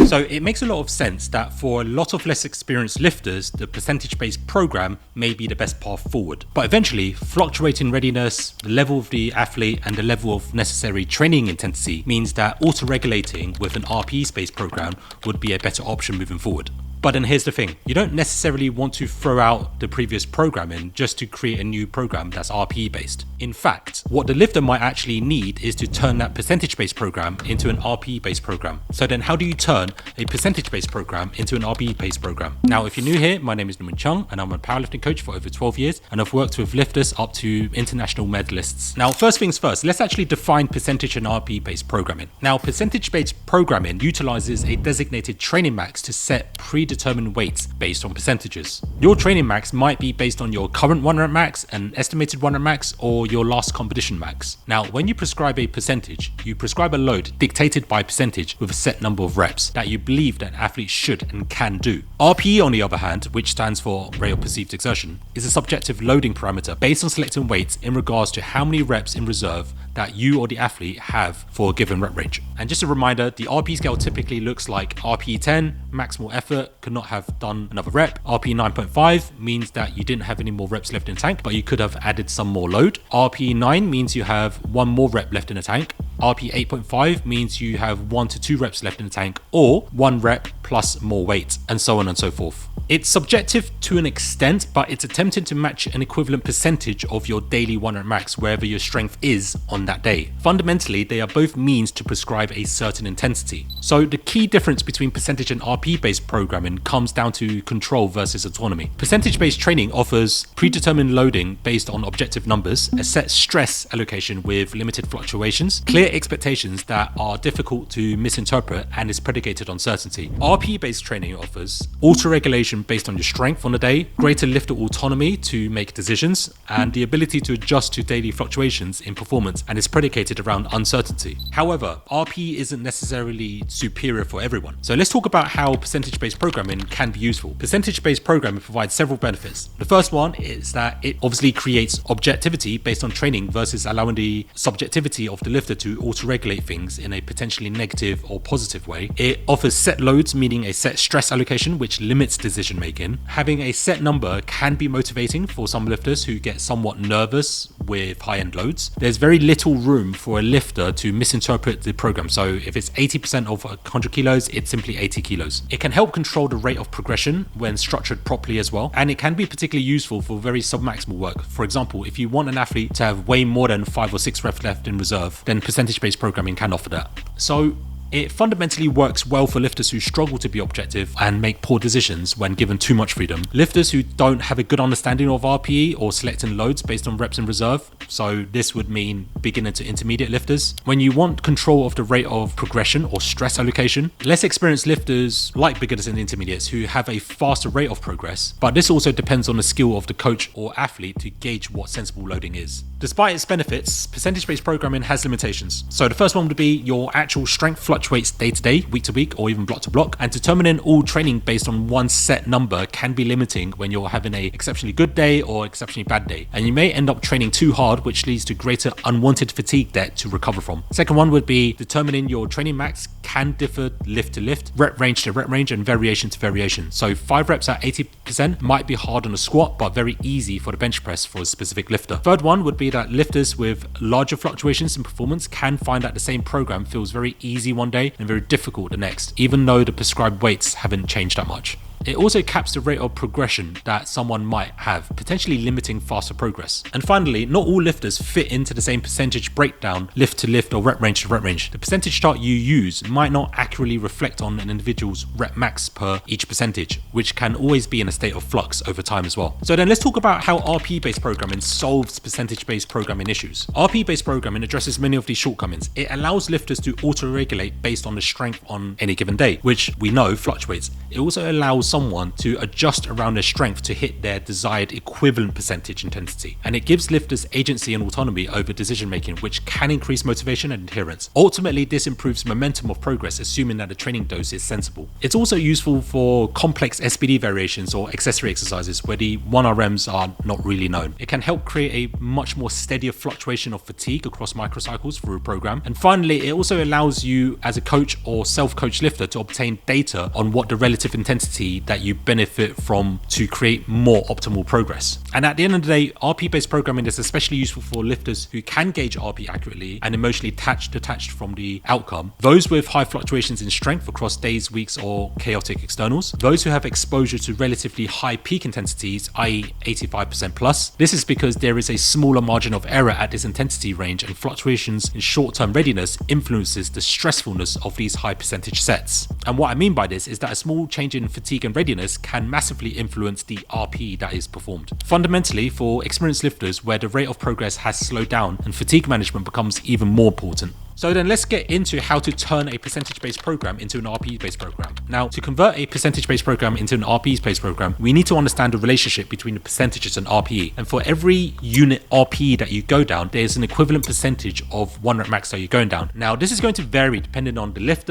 So it makes a lot of sense that for a lot of less experienced lifters, the percentage-based program may be the best path forward. But eventually, fluctuating readiness, the level of the athlete, and the level of necessary training intensity means that auto-regulating with an RPE-based program would be a better option moving forward. But then here's the thing, you don't necessarily want to throw out the previous programming just to create a new program that's RPE based. In fact, what the lifter might actually need is to turn that percentage based program into an RPE based program. So then how do you turn a percentage based program into an RPE based program? Now, if you're new here, my name is Nguyen Chung and I'm a powerlifting coach for over 12 years and I've worked with lifters up to international medalists. Now, first things first, let's actually define percentage and RPE based programming. Now, percentage based programming utilizes a designated training max to set predetermined weights based on percentages. Your training max might be based on your current 1 rep max, an estimated 1 rep max, or your last competition max. Now, when you prescribe a percentage, you prescribe a load dictated by percentage with a set number of reps that you believe that athletes should and can do. RPE, on the other hand, which stands for rate of perceived exertion, is a subjective loading parameter based on selecting weights in regards to how many reps in reserve that you or the athlete have for a given rep range. And just a reminder, the RPE scale typically looks like RPE 10, maximal effort, could not have done another rep. RPE 9.5 means that you didn't have any more reps left in the tank, but you could have added some more load. RPE 9 means you have one more rep left in the tank. RPE 8.5 means you have 1 to 2 reps left in the tank, or 1 rep plus more weight, and so on and so forth. It's subjective to an extent, but it's attempting to match an equivalent percentage of your daily 1 rep max wherever your strength is on that day. Fundamentally, they are both means to prescribe a certain intensity. So the key difference between percentage and RPE based programming comes down to control versus autonomy. Percentage based training offers predetermined loading based on objective numbers, a set stress allocation with limited fluctuations, clear expectations that are difficult to misinterpret, and is predicated on certainty. RPE based training offers auto-regulation based on your strength on the day, greater lifter autonomy to make decisions, and the ability to adjust to daily fluctuations in performance, and is predicated around uncertainty. However, RPE isn't necessarily superior for everyone. So let's talk about how percentage-based programming can be useful. Percentage-based programming provides several benefits. The first one is that it obviously creates objectivity based on training versus allowing the subjectivity of the lifter to auto-regulate things in a potentially negative or positive way. It offers set loads, meaning a set stress allocation, which limits decision making. Having a set number can be motivating for some lifters who get somewhat nervous with high-end loads. There's very little room for a lifter to misinterpret the program. So if it's 80% of 100 kilos, it's simply 80 kilos. It can help control the rate of progression when structured properly as well. And it can be particularly useful for very submaximal work. For example, if you want an athlete to have way more than 5 or 6 reps left in reserve, then percentage-based programming can offer that. So it fundamentally works well for lifters who struggle to be objective and make poor decisions when given too much freedom. Lifters who don't have a good understanding of RPE or selecting loads based on reps in reserve. So this would mean beginner to intermediate lifters. When you want control of the rate of progression or stress allocation, less experienced lifters like beginners and intermediates who have a faster rate of progress. But this also depends on the skill of the coach or athlete to gauge what sensible loading is. Despite its benefits, percentage-based programming has limitations. So the first one would be your actual strength fluctuates day to day, week to week, or even block to block, and determining all training based on one set number can be limiting when you're having a exceptionally good day or exceptionally bad day, and you may end up training too hard, which leads to greater unwanted fatigue debt to recover from. Second one would be determining your training max can differ lift to lift, rep range to rep range, and variation to variation. So 5 reps at 80% might be hard on a squat, but very easy for the bench press for a specific lifter. Third one would be that lifters with larger fluctuations in performance can find that the same program feels very easy one day and very difficult the next, even though the prescribed weights haven't changed that much. It also caps the rate of progression that someone might have, potentially limiting faster progress. And finally, not all lifters fit into the same percentage breakdown, lift to lift or rep range to rep range. The percentage chart you use might not accurately reflect on an individual's rep max per each percentage, which can always be in a state of flux over time as well. So then let's talk about how RPE-based programming solves percentage-based programming issues. RPE-based programming addresses many of these shortcomings. It allows lifters to auto-regulate based on the strength on any given day, which we know fluctuates. It also allows someone to adjust around their strength to hit their desired equivalent percentage intensity. And it gives lifters agency and autonomy over decision making, which can increase motivation and adherence. Ultimately, this improves momentum of progress, assuming that the training dose is sensible. It's also useful for complex SBD variations or accessory exercises where the 1RMs are not really known. It can help create a much more steadier fluctuation of fatigue across microcycles through a program. And finally, it also allows you as a coach or self-coach lifter to obtain data on what the relative intensity that you benefit from to create more optimal progress. And at the end of the day, RPE-based programming is especially useful for lifters who can gauge RPE accurately and emotionally detached from the outcome, those with high fluctuations in strength across days, weeks, or chaotic externals, those who have exposure to relatively high peak intensities, i.e. 85% plus. This is because there is a smaller margin of error at this intensity range, and fluctuations in short-term readiness influences the stressfulness of these high percentage sets. And what I mean by this is that a small change in fatigue and readiness can massively influence the RPE that is performed. Fundamentally, for experienced lifters where the rate of progress has slowed down and fatigue management becomes even more important. So then let's get into how to turn a percentage-based program into an RPE-based program. Now, to convert a percentage-based program into an RPE-based program, we need to understand the relationship between the percentages and RPE. And for every unit RPE that you go down, there's an equivalent percentage of 1 rep max that you're going down. Now, this is going to vary depending on the lift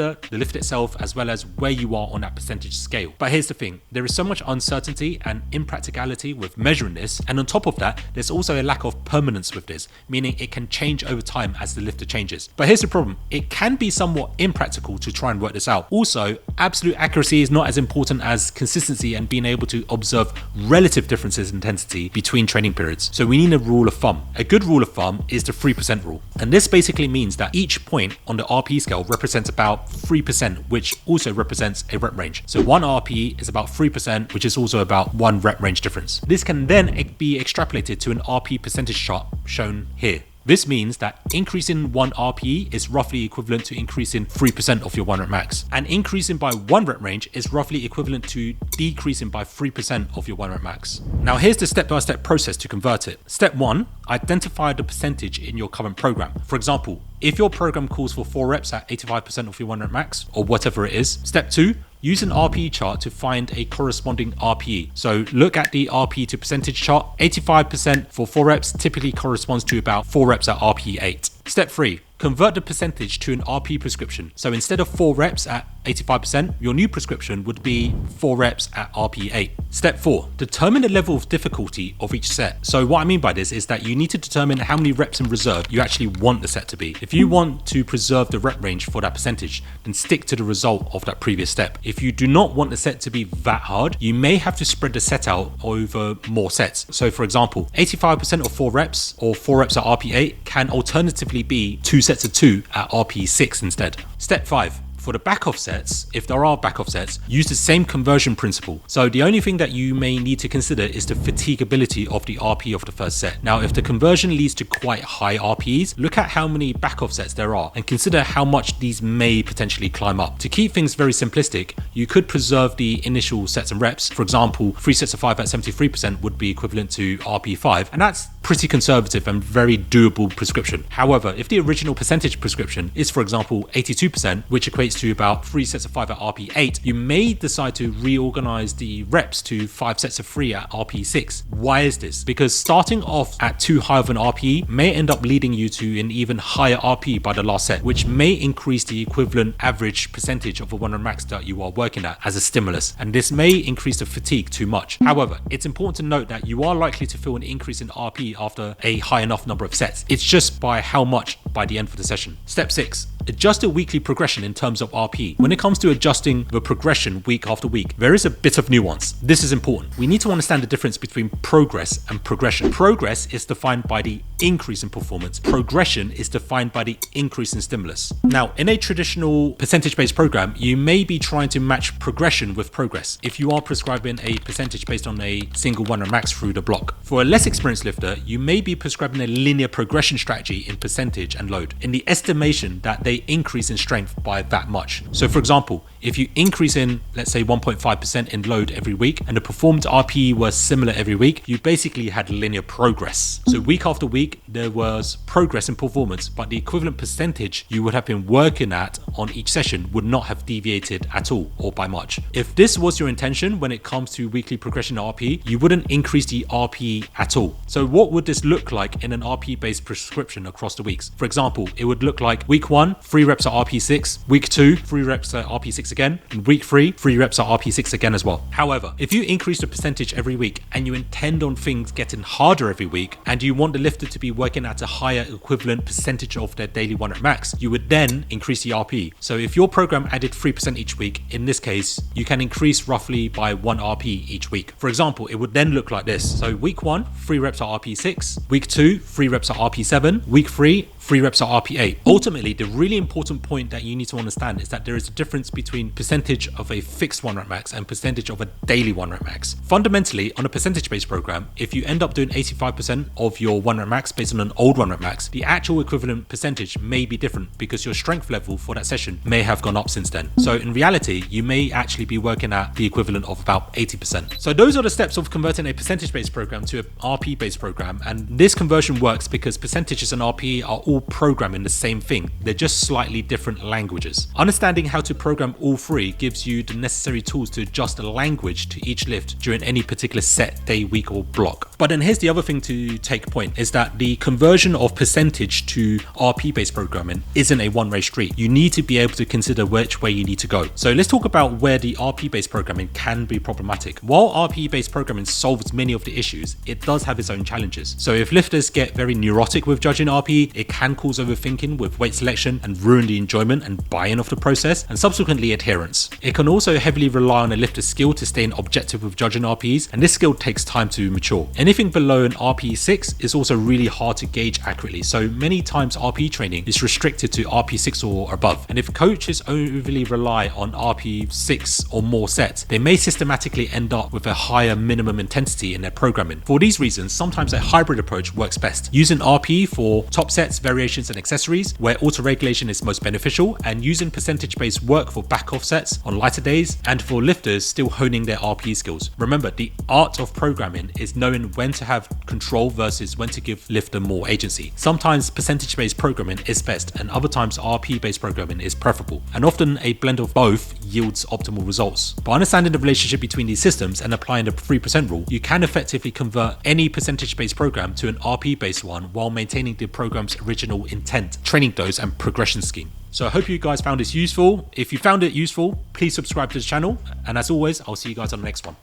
itself, as well as where you are on that percentage scale. But here's the thing, there is so much uncertainty and impracticality with measuring this. And on top of that, there's also a lack of permanence with this, meaning it can change over time as the lifter changes. But here's the problem, it can be somewhat impractical to try and work this out. Also, absolute accuracy is not as important as consistency and being able to observe relative differences in intensity between training periods. So we need a rule of thumb. A good rule of thumb is the 3% rule. And this basically means that each point on the RPE scale represents about 3%, which also represents a rep range. So 1 RPE is about 3%, which is also about 1 rep range difference. This can then be extrapolated to an RPE percentage chart shown here. This means that increasing 1 RPE is roughly equivalent to increasing 3% of your 1 rep max. And increasing by 1 rep range is roughly equivalent to decreasing by 3% of your 1 rep max. Now here's the step-by-step process to convert it. Step 1, identify the percentage in your current program. For example, if your program calls for 4 reps at 85% of your 1 rep max, or whatever it is. Step 2, use an RPE chart to find a corresponding RPE. So look at the RPE to percentage chart. 85% for 4 reps typically corresponds to about 4 reps at RPE 8. Step 3, convert the percentage to an RPE prescription. So instead of 4 reps at 85%, your new prescription would be 4 reps at RPE 8. Step 4, determine the level of difficulty of each set. So what I mean by this is that you need to determine how many reps in reserve you actually want the set to be. If you want to preserve the rep range for that percentage, then stick to the result of that previous step. If you do not want the set to be that hard, you may have to spread the set out over more sets. So for example, 85% of 4 reps or 4 reps at RPE 8 can alternatively be 2 sets of 2 at RPE 6 instead. Step 5. For the back-off sets, if there are back-off sets, use the same conversion principle. So the only thing that you may need to consider is the fatigability of the RPE of the first set. Now, if the conversion leads to quite high RPEs, look at how many back-off sets there are and consider how much these may potentially climb up. To keep things very simplistic, you could preserve the initial sets and reps. For example, 3 sets of 5 at 73% would be equivalent to RPE 5, and that's pretty conservative and very doable prescription. However, if the original percentage prescription is, for example, 82%, which equates to about 3 sets of 5 at RPE 8, you may decide to reorganize the reps to 5 sets of 3 at RPE 6. Why is this? Because starting off at too high of an RPE may end up leading you to an even higher RPE by the last set, which may increase the equivalent average percentage of a 1 rep max that you are working at as a stimulus, and this may increase the fatigue too much. However, it's important to note that you are likely to feel an increase in RPE after a high enough number of sets. It's just by how much by the end of the session. Step 6. Adjust a weekly progression in terms of RPE. When it comes to adjusting the progression week after week, there is a bit of nuance. This is important. We need to understand the difference between progress and progression. Progress is defined by the increase in performance. Progression is defined by the increase in stimulus. Now, in a traditional percentage-based program, you may be trying to match progression with progress if you are prescribing a percentage based on a single 1 rep max through the block. For a less experienced lifter, you may be prescribing a linear progression strategy in percentage and load, in the estimation that they they increase in strength by that much. So for example, if you increase in, let's say 1.5% in load every week and the performed RPE was similar every week, you basically had linear progress. So week after week, there was progress in performance, but the equivalent percentage you would have been working at on each session would not have deviated at all or by much. If this was your intention when it comes to weekly progression RPE, you wouldn't increase the RPE at all. So what would this look like in an RPE based prescription across the weeks? For example, it would look like week 1, 3 reps at RPE 6, week 2, 3 reps at RPE 6 again, and week 3, 3 reps at RPE 6 again as well. However, if you increase the percentage every week and you intend on things getting harder every week and you want the lifter to be working at a higher equivalent percentage of their daily 1 rep max, you would then increase the RPE. So if your program added 3% each week, in this case, you can increase roughly by 1 RPE each week. For example, it would then look like this. So week 1, 3 reps at RPE 6, week 2, 3 reps at RPE 7, week 3, 3 reps at RPE 8. Ultimately, the really important point that you need to understand is that there is a difference between percentage of a fixed 1 rep max and percentage of a daily 1 rep max. Fundamentally, on a percentage based program, if you end up doing 85% of your 1 rep max based on an old 1 rep max, the actual equivalent percentage may be different because your strength level for that session may have gone up since then. So in reality, you may actually be working at the equivalent of about 80%. So those are the steps of converting a percentage based program to an RPE based program, and this conversion works because percentages and RPE are all programming the same thing. They're just slightly different languages. Understanding how to program all three gives you the necessary tools to adjust the language to each lift during any particular set, day, week, or block. But then here's the other thing to take point is that the conversion of percentage to RPE based programming isn't a one-way street. You need to be able to consider which way you need to go. So let's talk about where the RPE based programming can be problematic. While RPE based programming solves many of the issues, it does have its own challenges. So if lifters get very neurotic with judging RPE, it can cause overthinking with weight selection and ruin the enjoyment and buy-in of the process, and subsequently adherence. It can also heavily rely on a lifter's skill to stay objective with judging RPEs, and this skill takes time to mature. Anything below an RPE 6 is also really hard to gauge accurately, so many times RPE training is restricted to RPE 6 or above, and if coaches overly rely on RPE 6 or more sets, they may systematically end up with a higher minimum intensity in their programming. For these reasons, sometimes a hybrid approach works best, using RPE for top sets, variations, and accessories where auto-regulation is most beneficial, and using percentage-based work for back-off sets on lighter days, and for lifters still honing their RPE skills. Remember, the art of programming is knowing when to have control versus when to give lifter more agency. Sometimes percentage-based programming is best, and other times RPE-based programming is preferable, and often a blend of both yields optimal results. By understanding the relationship between these systems and applying the 3% rule, you can effectively convert any percentage-based program to an RPE-based one while maintaining the program's original intent, training dose, and progression scheme. So I hope you guys found this useful. If you found it useful, please subscribe to the channel, and as always, I'll see you guys on the next one.